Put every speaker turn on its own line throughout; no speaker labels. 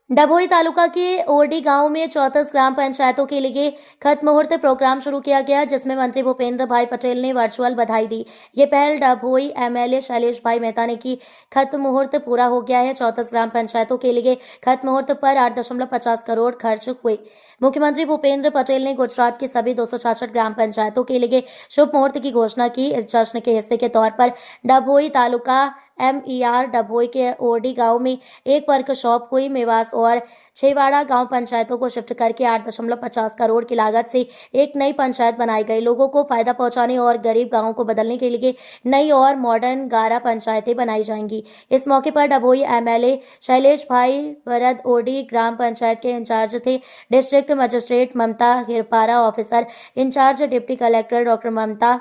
डभोई तालुका के ओरडी गांव में 34 ग्राम पंचायतों के लिए खत मुहूर्त प्रोग्राम शुरू किया गया, जिसमें मंत्री भूपेंद्र भाई पटेल ने वर्चुअल बधाई दी। ये पहल डभोई एमएलए शैलेश भाई मेहता ने की। खत मुहूर्त पूरा हो गया है। 34 ग्राम पंचायतों के लिए खत मुहूर्त पर 8.50 करोड़ खर्च हुए। मुख्यमंत्री भूपेंद्र पटेल ने गुजरात की सभी 266 ग्राम पंचायतों के लिए शुभ मुहूर्त की घोषणा की। इस जश्न के हिस्से के तौर पर डभोई तालुका एमईआर डभोई के ओरडी गांव में एक वर्कशॉप हुई। मेवास और छेवाड़ा गांव पंचायतों को शिफ्ट करके 8.50 करोड़ की लागत से एक नई पंचायत बनाई गई। लोगों को फायदा पहुंचाने और गरीब गांवों को बदलने के लिए नई और मॉडर्न 11 पंचायतें बनाई जाएंगी। इस मौके पर डभोई एमएलए शैलेश भाई वरद ओरडी ग्राम पंचायत के इंचार्ज थे। District magistrate Mamta Hirpara, officer in charge deputy collector doctor Mamta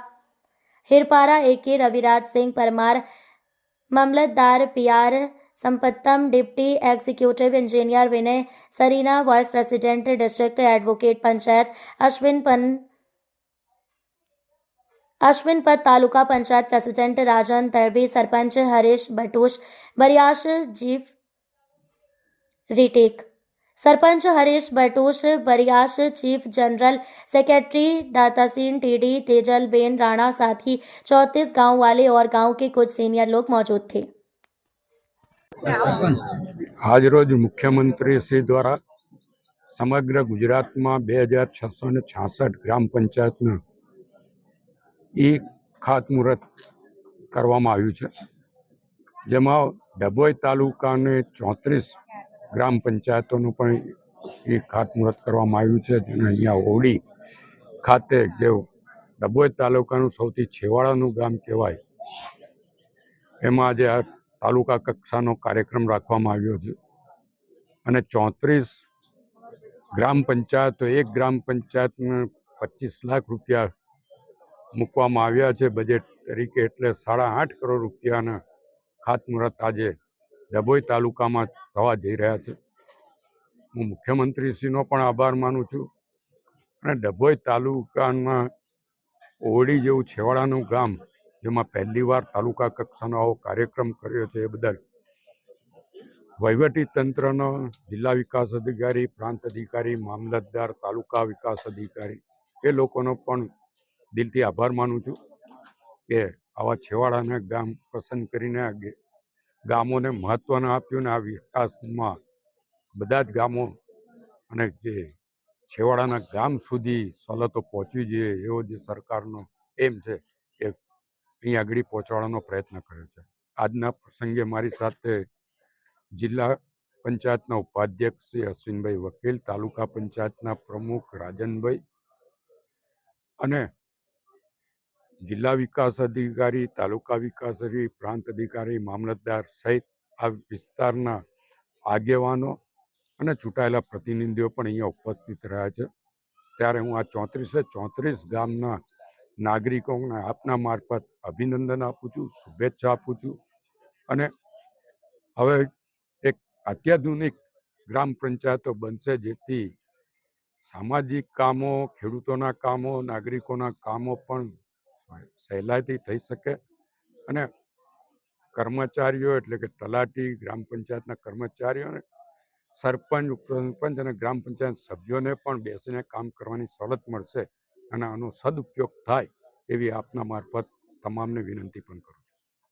Hirpara, AK Raviraj Singh Parmar, mamlatdar PR Sampatam, deputy executive engineer Vinay Sarina, vice president district advocate panchayat Ashwin पद, तालुका पंचायत प्रेसिडेंट राजन तड़वी, सरपंच हरीश बटूश बरियाश, जीफ रिटेक sarpanch Harish Batush Bariyash, chief general secretary दातासीन TD तेजल बेन राणा, साथ ही 34 गांव वाले और गांव के कुछ सीनियर लोग मौजूद थे।
आज रोज मुख्यमंत्री श्री द्वारा समग्र गुजरात में 2666 ग्राम पंचायत खातमुहूर्त करवामां आव्युं छे, जेमां डभोई तालुका ने 34 ग्राम पंचायतों पण खातमुहूर्त करवामां आव्युं छे। जेने अहींया ओरडी खाते जे डभोई तालुकानुं सौथी छेवाड़ानुं गाम कहेवाय, एमां आज आ तालुका कक्षानो कार्यक्रम राखवामां आव्यो छे અને 34 ग्राम पंचायतो एक ग्राम पंचायत ने 25 लाख रुपया मूकवामां आव्या छे बजेट तरीके, एटले 8.5 करोड़ रुपयाना खातमुहूर्त आज डभोई तालुका में थवा जई रह्या छे। हूँ मुख्यमंत्रीश्रीनो पण आभार मानु छुं અને डभोई तालुकामां ओरडी जेवुं छेवाड़ानुं गाम जेमां पहली वार तालुका कक्षानो आवो कार्यक्रम कर्यो छे, ए बदल वहीवटी तंत्रनो, जिल्ला विकास अधिकारी, प्रांत अधिकारी, मामलतदार, तालुका विकास अधिकारी ए लोकोनो पण दिलथी आभार मानु छुं के आवा छेवाड़ाना गाम पसंद करीने गामोने महत्व आप्युं ने आ विकासमां बधा ज गामो अने जे छेवाड़ाना गाम सुधी सवलतो पहोंचवी जोईए एवो जे सरकारनो एम छे ए અહીં આગળ પહોંચાડવાનો પ્રયત્ન કર્યો છે। આજના પ્રસંગે મારી સાથે જિલ્લા પંચાયતના ઉપાધ્યક્ષ શ્રી અશ્વિનભાઈ વકીલ, તાલુકા પંચાયતના પ્રમુખ રાજનભાઈ અને જિલ્લા વિકાસ અધિકારી, તાલુકા વિકાસ અધિકારી, પ્રાંત અધિકારી, મામલતદાર સહિત આ વિસ્તારના આગેવાનો અને ચૂંટાયેલા પ્રતિનિધિઓ પણ અહીંયા ઉપસ્થિત રહ્યા છે। ત્યારે હું આ 34 ગામના નાગરિકોને આપના મારફત અભિનંદન આપું છું, શુભેચ્છા આપું છું અને હવે એક અત્યાધુનિક ગ્રામ પંચાયતો બનશે, જેથી સામાજિક કામો, ખેડૂતોના કામો, નાગરિકોના કામો પણ સહેલાઈથી થઈ શકે અને કર્મચારીઓ એટલે કે તલાટી, ગ્રામ પંચાયતના કર્મચારીઓ, સરપંચ, ઉપસરપંચ અને ગ્રામ પંચાયત સભ્યોને પણ બેસીને કામ કરવાની સવલત મળશે અને આનો સદુપયોગ થાય એવી આપના મારફત તમામને વિનંતી પણ કરું।